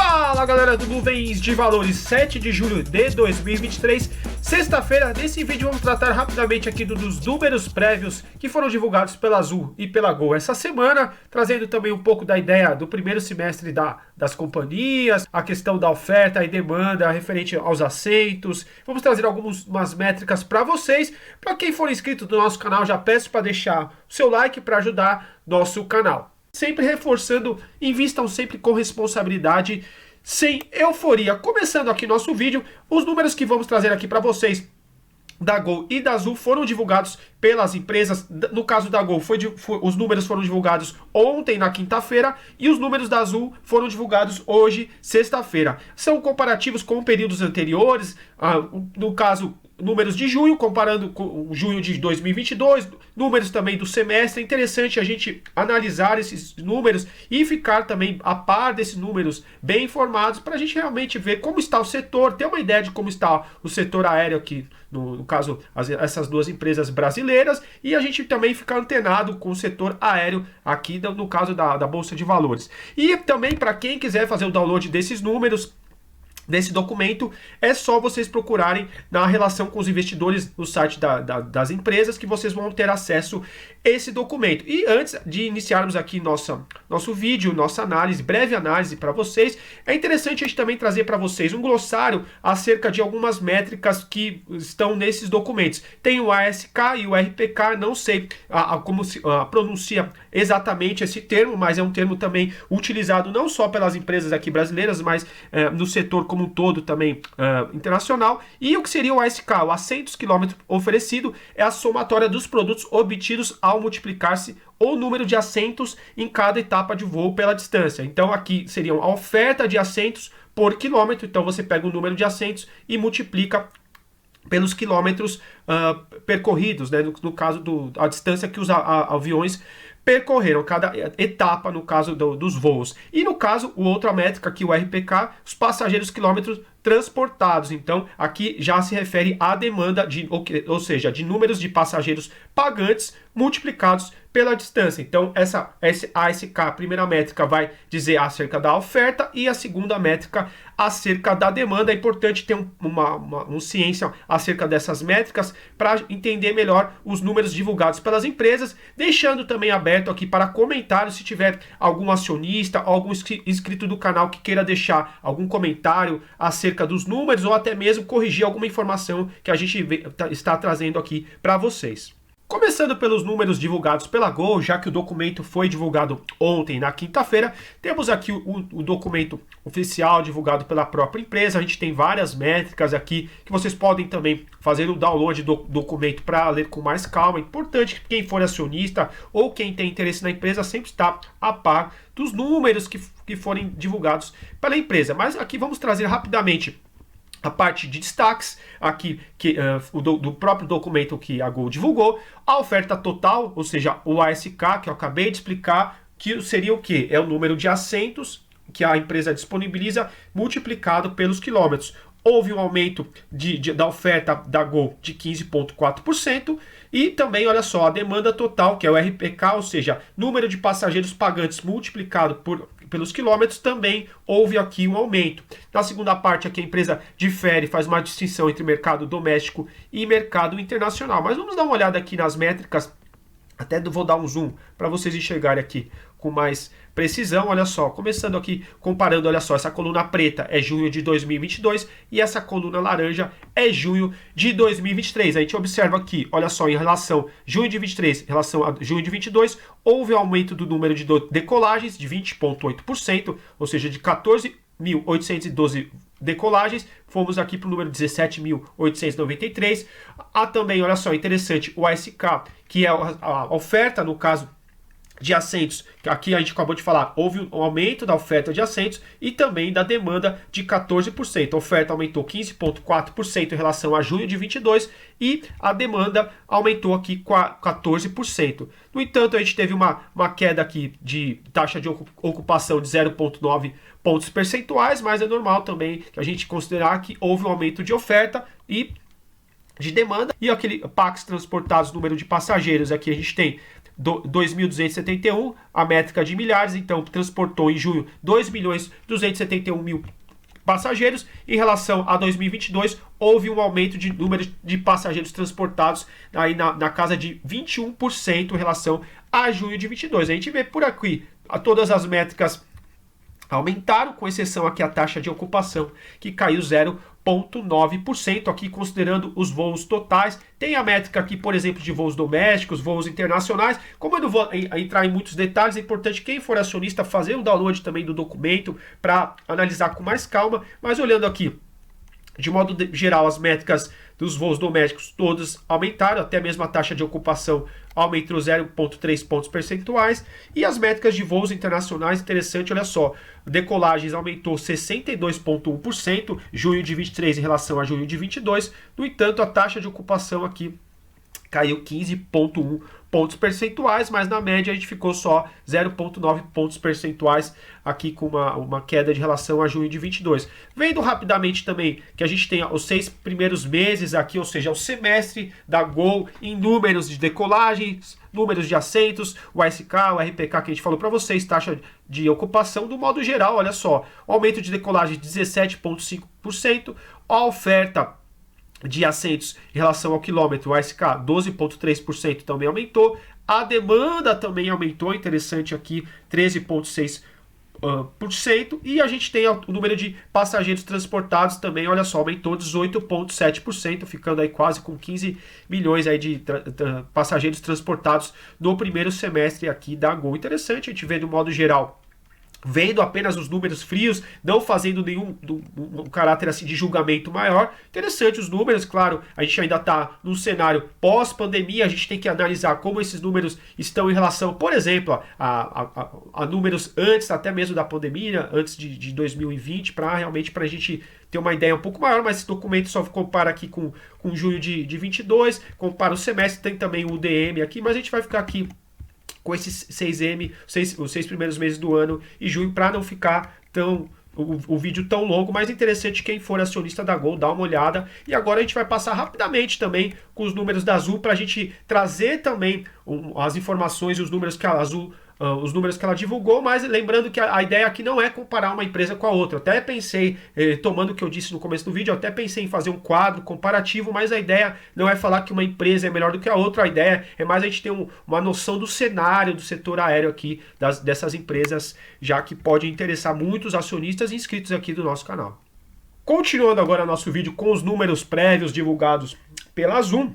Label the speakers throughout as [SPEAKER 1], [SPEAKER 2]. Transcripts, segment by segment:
[SPEAKER 1] Fala galera do Nuvens de Valores, 7 de julho de 2023, sexta-feira. Nesse vídeo vamos tratar rapidamente aqui dos números prévios que foram divulgados pela Azul e pela Gol essa semana, trazendo também um pouco da ideia do primeiro semestre das companhias, a questão da oferta e demanda referente aos assentos. Vamos trazer algumas métricas para vocês. Para quem for inscrito do nosso canal, já peço para deixar o seu like para ajudar nosso canal. Sempre reforçando, invistam sempre com responsabilidade, sem euforia. Começando aqui nosso vídeo, os números que vamos trazer aqui para vocês da Gol e da Azul foram divulgados pelas empresas. No caso da Gol, os números foram divulgados ontem, na quinta-feira, e os números da Azul foram divulgados hoje, sexta-feira. São comparativos com períodos anteriores, no caso, números de junho, comparando com junho de 2022, números também do semestre. É interessante a gente analisar esses números e ficar também a par desses números, bem informados, para a gente realmente ver como está o setor, ter uma ideia de como está o setor aéreo aqui, no caso, essas duas empresas brasileiras, e a gente também ficar antenado com o setor aéreo aqui, no caso da Bolsa de Valores. E também, para quem quiser fazer o download desses números, desse documento, é só vocês procurarem na relação com os investidores no site das empresas, que vocês vão ter acesso a esse documento. E antes de iniciarmos aqui nosso vídeo, nossa análise, breve análise para vocês, é interessante a gente também trazer para vocês um glossário acerca de algumas métricas que estão nesses documentos. Tem o ASK e o RPK, não sei como se pronuncia exatamente esse termo, mas é um termo também utilizado não só pelas empresas aqui brasileiras, mas no setor como um todo também internacional. E o que seria o ASK? O assentos quilômetro oferecido é a somatória dos produtos obtidos ao multiplicar-se o número de assentos em cada etapa de voo pela distância. Então aqui seria a oferta de assentos por quilômetro. Então você pega o número de assentos e multiplica pelos quilômetros percorridos, né? No caso a distância que os aviões percorreram, cada etapa no caso dos voos. E no caso, outra métrica aqui, o RPK, os passageiros quilômetros transportados. Então, aqui já se refere à demanda, ou seja, de números de passageiros pagantes multiplicados pela distância. Então, essa ASK, a primeira métrica, vai dizer acerca da oferta, e a segunda métrica acerca da demanda. É importante ter uma ciência acerca dessas métricas para entender melhor os números divulgados pelas empresas, deixando também aberto aqui para comentários se tiver algum acionista, algum inscrito do canal que queira deixar algum comentário acerca dos números, ou até mesmo corrigir alguma informação que a gente está trazendo aqui para vocês. Começando pelos números divulgados pela Gol, já que o documento foi divulgado ontem, na quinta-feira, temos aqui o documento oficial divulgado pela própria empresa. A gente tem várias métricas aqui que vocês podem também fazer o download do documento para ler com mais calma. É importante que quem for acionista ou quem tem interesse na empresa sempre está a par dos números que forem divulgados pela empresa. Mas aqui vamos trazer rapidamente a parte de destaques aqui do próprio documento que a Gol divulgou. A oferta total, ou seja, o ASK, que eu acabei de explicar, que seria o quê? É o número de assentos que a empresa disponibiliza multiplicado pelos quilômetros. Houve um aumento da oferta da Gol de 15,4%, e também, olha só, a demanda total, que é o RPK, ou seja, número de passageiros pagantes multiplicado pelos quilômetros, também houve aqui um aumento. Na segunda parte, aqui a empresa difere, faz uma distinção entre mercado doméstico e mercado internacional. Mas vamos dar uma olhada aqui nas métricas, até vou dar um zoom para vocês enxergarem aqui com mais precisão. Olha só, começando aqui, comparando, olha só, essa coluna preta é junho de 2022 e essa coluna laranja é junho de 2023. A gente observa aqui, olha só, em relação junho de 23 em relação a junho de 22, houve um aumento do número de decolagens de 20,8%, ou seja, de 14.812 decolagens, fomos aqui para o número 17.893. Há também, olha só, interessante, o ASK, que é a oferta, no caso de assentos, que aqui a gente acabou de falar, houve um aumento da oferta de assentos e também da demanda de 14%. A oferta aumentou 15,4% em relação a junho de 22 e a demanda aumentou aqui 14%. No entanto, a gente teve uma queda aqui de taxa de ocupação de 0,9 pontos percentuais, mas é normal também que a gente considerar que houve um aumento de oferta e de demanda. E aquele PAX transportados, número de passageiros, aqui a gente tem 2.271, a métrica de milhares, então transportou em junho 2.271.000 passageiros. Em relação a 2022, houve um aumento de número de passageiros transportados aí na casa de 21% em relação a junho de 22. A gente vê por aqui todas as métricas aumentaram, com exceção aqui a taxa de ocupação, que caiu 0,9%, aqui considerando os voos totais. Tem a métrica aqui, por exemplo, de voos domésticos, voos internacionais. Como eu não vou entrar em muitos detalhes, é importante quem for acionista fazer o download também do documento para analisar com mais calma, mas olhando aqui, de modo geral, as métricas dos voos domésticos todos aumentaram, até mesmo a taxa de ocupação aumentou 0,3 pontos percentuais. E as métricas de voos internacionais, interessante, olha só, decolagens aumentou 62,1%, junho de 23 em relação a junho de 22. No entanto, a taxa de ocupação aqui caiu 15,1 pontos percentuais, mas na média a gente ficou só 0,9 pontos percentuais aqui com uma queda de relação a junho de 22. Vendo rapidamente também que a gente tem os 6 primeiros meses aqui, ou seja, o semestre da Gol em números de decolagens, números de assentos, o ASK, o RPK que a gente falou para vocês, taxa de ocupação, do modo geral, olha só, aumento de decolagem de 17,5%, a oferta de assentos em relação ao quilômetro, o ASK 12,3% também aumentou, a demanda também aumentou, interessante aqui, 13,6%, e a gente tem o número de passageiros transportados também, olha só, aumentou 18,7%, ficando aí quase com 15 milhões aí de passageiros transportados no primeiro semestre aqui da Gol. Interessante a gente ver do modo geral, vendo apenas os números frios, não fazendo nenhum um caráter assim de julgamento maior. Interessante os números, claro, a gente ainda está num cenário pós-pandemia, a gente tem que analisar como esses números estão em relação, por exemplo, a números antes até mesmo da pandemia, antes de 2020, para realmente para a gente ter uma ideia um pouco maior, mas esse documento só compara aqui com junho de 22, compara o semestre, tem também o UDM aqui, mas a gente vai ficar aqui com esses 6M, os 6 primeiros meses do ano e junho, para não ficar o vídeo tão longo, mas interessante quem for acionista da Gol, dá uma olhada. E agora a gente vai passar rapidamente também com os números da Azul, para a gente trazer também as informações e os números que a Azul, os números que ela divulgou, mas lembrando que a ideia aqui não é comparar uma empresa com a outra. Eu até pensei, tomando o que eu disse no começo do vídeo, eu até pensei em fazer um quadro comparativo, mas a ideia não é falar que uma empresa é melhor do que a outra, a ideia é mais a gente ter uma noção do cenário do setor aéreo aqui, dessas empresas, já que pode interessar muitos acionistas inscritos aqui do nosso canal. Continuando agora nosso vídeo com os números prévios divulgados pela Azul.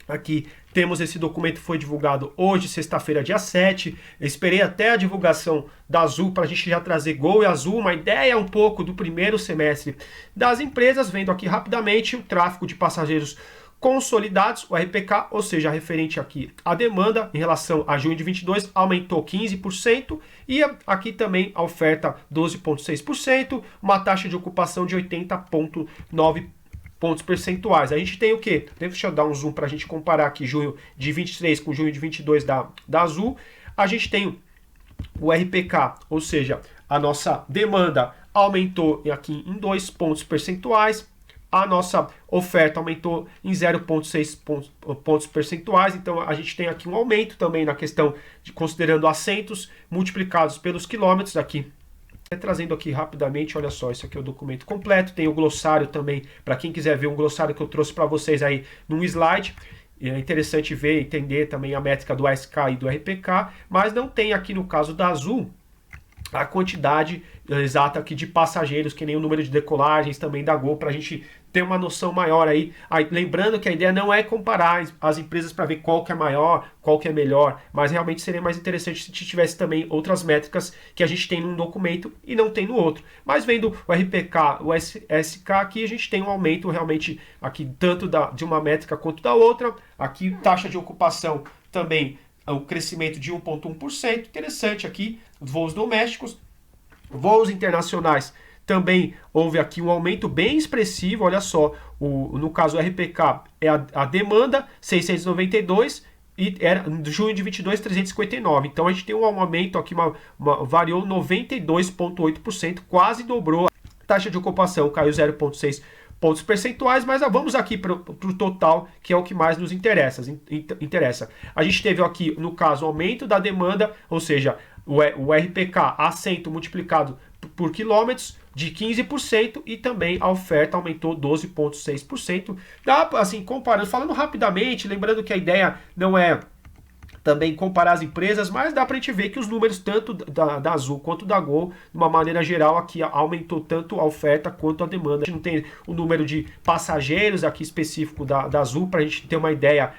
[SPEAKER 1] Aqui temos esse documento que foi divulgado hoje, sexta-feira, dia 7. Eu esperei até a divulgação da Azul para a gente já trazer Gol e Azul, uma ideia um pouco do primeiro semestre das empresas. Vendo aqui rapidamente o tráfego de passageiros consolidados, o RPK, ou seja, referente aqui à demanda em relação a junho de 22, aumentou 15%, e aqui também a oferta 12,6%, uma taxa de ocupação de 80,9%. Pontos percentuais. A gente tem o quê? Deixa eu dar um zoom para a gente comparar aqui junho de 23 com junho de 22 da Azul. A gente tem o RPK, ou seja, a nossa demanda aumentou aqui em 2 pontos percentuais. A nossa oferta aumentou em 0,6 pontos percentuais. Então a gente tem aqui um aumento também na questão de considerando assentos multiplicados pelos quilômetros aqui. Trazendo aqui rapidamente, olha só, esse aqui é o documento completo, tem o glossário também, para quem quiser ver um glossário que eu trouxe para vocês aí num slide. É interessante ver, entender também a métrica do ASK e do RPK, mas não tem aqui no caso da Azul a quantidade exata aqui de passageiros, que nem o número de decolagens também da Gol, para a gente ter uma noção maior aí. Lembrando que a ideia não é comparar as empresas para ver qual que é maior, qual que é melhor, mas realmente seria mais interessante se tivesse também outras métricas que a gente tem num documento e não tem no outro. Mas vendo o RPK, o SK aqui, a gente tem um aumento realmente aqui tanto de uma métrica quanto da outra. Aqui taxa de ocupação também, o crescimento de 1,1%, interessante aqui, voos domésticos, voos internacionais, também houve aqui um aumento bem expressivo, olha só, no caso o RPK é a demanda, 692, e era em junho de 22, 359, então a gente tem um aumento aqui, variou 92,8%, quase dobrou. Taxa de ocupação caiu 0,6 pontos percentuais, mas vamos aqui para o total, que é o que mais nos interessa. A gente teve aqui, no caso, aumento da demanda, ou seja, o RPK assento multiplicado por quilômetros de 15% e também a oferta aumentou 12,6%. Dá, assim, comparando, falando rapidamente, lembrando que a ideia não é também comparar as empresas, mas dá para a gente ver que os números tanto da Azul quanto da Gol, de uma maneira geral, aqui aumentou tanto a oferta quanto a demanda. A gente não tem o número de passageiros aqui específico da Azul, para a gente ter uma ideia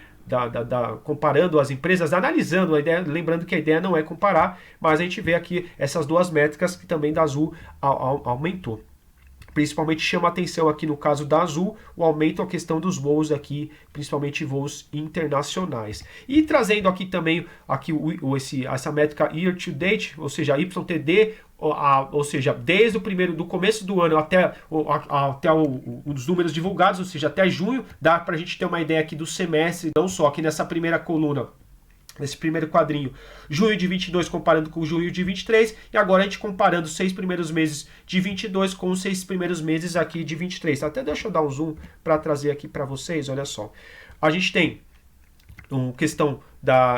[SPEAKER 1] comparando as empresas, analisando a ideia, lembrando que a ideia não é comparar, mas a gente vê aqui essas duas métricas que também da Azul aumentou. Principalmente chama atenção aqui no caso da Azul, o aumento, a questão dos voos aqui, principalmente voos internacionais. E trazendo aqui também essa métrica year to date, ou seja, YTD, ou seja, desde do começo do ano até os números divulgados, ou seja, até junho, dá para a gente ter uma ideia aqui do semestre, não só aqui nessa primeira coluna, nesse primeiro quadrinho, junho de 22 comparando com junho de 23, e agora a gente comparando os 6 primeiros meses de 22 com os 6 primeiros meses aqui de 23. Até deixa eu dar um zoom para trazer aqui para vocês, olha só. A gente tem uma questão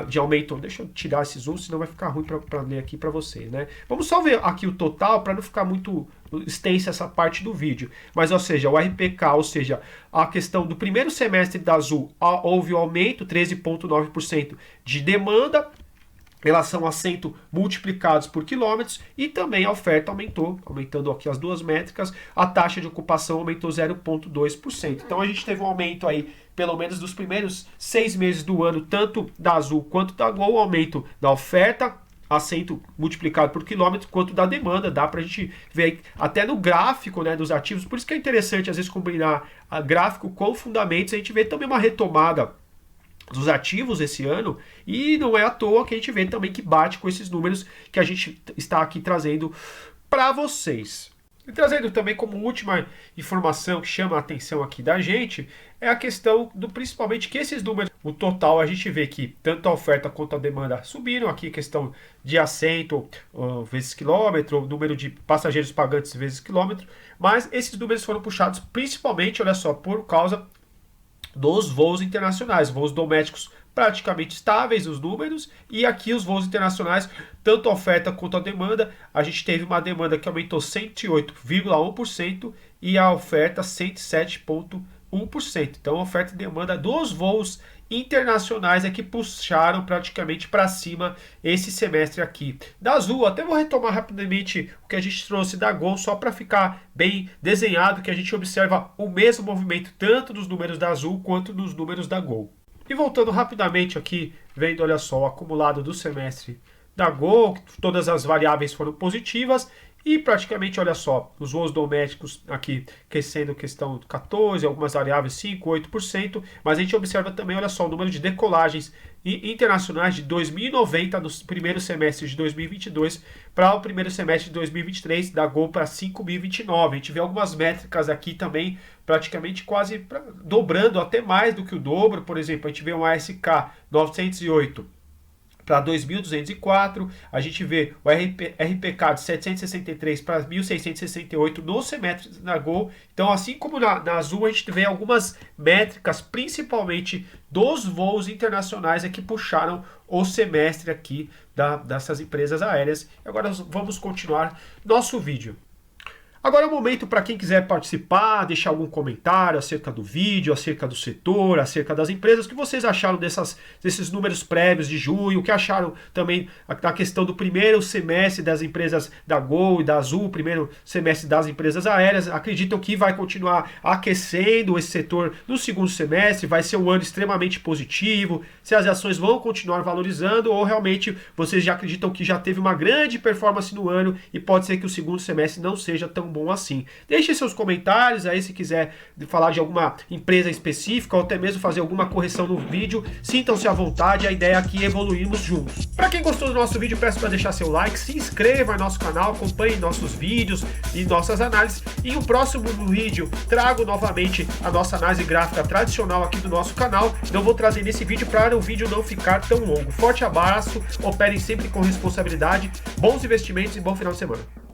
[SPEAKER 1] de aumento, deixa eu tirar esse zoom, senão vai ficar ruim para ler aqui para vocês, né? Vamos só ver aqui o total, para não ficar muito extensa essa parte do vídeo. Mas, ou seja, o RPK, ou seja, a questão do primeiro semestre da Azul, houve um aumento, 13,9% de demanda, relação a assento multiplicados por quilômetros, e também a oferta aumentou, aumentando aqui as duas métricas, a taxa de ocupação aumentou 0,2%. Então a gente teve um aumento aí, pelo menos dos primeiros 6 meses do ano, tanto da Azul quanto da Gol, o aumento da oferta, assento multiplicado por quilômetro, quanto da demanda. Dá para a gente ver até no gráfico, né, dos ativos, por isso que é interessante às vezes combinar gráfico com fundamentos. A gente vê também uma retomada dos ativos esse ano, e não é à toa que a gente vê também que bate com esses números que a gente está aqui trazendo para vocês. E trazendo também como última informação que chama a atenção aqui da gente, é a questão do principalmente que esses números, o total, a gente vê que tanto a oferta quanto a demanda subiram, aqui questão de assento vezes quilômetro, número de passageiros pagantes vezes quilômetro, mas esses números foram puxados principalmente, olha só, por causa dos voos internacionais, voos domésticos praticamente estáveis os números, e aqui os voos internacionais, tanto a oferta quanto a demanda, a gente teve uma demanda que aumentou 108,1% e a oferta 107,1%. Então a oferta e demanda dos voos internacionais é que puxaram praticamente para cima esse semestre aqui. Da Azul, até vou retomar rapidamente o que a gente trouxe da Gol, só para ficar bem desenhado, que a gente observa o mesmo movimento tanto nos números da Azul quanto nos números da Gol. E voltando rapidamente aqui, vendo, olha só, o acumulado do semestre da Gol, todas as variáveis foram positivas, e praticamente, olha só, os voos domésticos aqui crescendo questão 14%, algumas variáveis 5%, 8%, mas a gente observa também, olha só, o número de decolagens internacionais de 2.090 no primeiro semestre de 2022 para o primeiro semestre de 2023, da Gol para 5.029. A gente vê algumas métricas aqui também praticamente quase dobrando, até mais do que o dobro. Por exemplo, a gente vê um ASK 908 para 2.204, a gente vê o RPK de 763 para 1.668 no semestre da Gol. Então, assim como na Azul, a gente vê algumas métricas, principalmente dos voos internacionais, que puxaram o semestre aqui dessas empresas aéreas. Agora vamos continuar nosso vídeo. Agora é o momento para quem quiser participar, deixar algum comentário acerca do vídeo, acerca do setor, acerca das empresas, o que vocês acharam desses números prévios de junho, o que acharam também da questão do primeiro semestre das empresas da Gol e da Azul, primeiro semestre das empresas aéreas. Acreditam que vai continuar aquecendo esse setor no segundo semestre, vai ser um ano extremamente positivo, se as ações vão continuar valorizando, ou realmente vocês já acreditam que já teve uma grande performance no ano e pode ser que o segundo semestre não seja tão bom assim. Deixe seus comentários aí, se quiser falar de alguma empresa específica ou até mesmo fazer alguma correção no vídeo, sintam-se à vontade, a ideia aqui é evoluirmos juntos. Para quem gostou do nosso vídeo, peço para deixar seu like, se inscreva no nosso canal, acompanhe nossos vídeos e nossas análises, e no próximo vídeo trago novamente a nossa análise gráfica tradicional aqui do nosso canal. Não vou trazer nesse vídeo para o vídeo não ficar tão longo. Forte abraço, operem sempre com responsabilidade, bons investimentos e bom final de semana.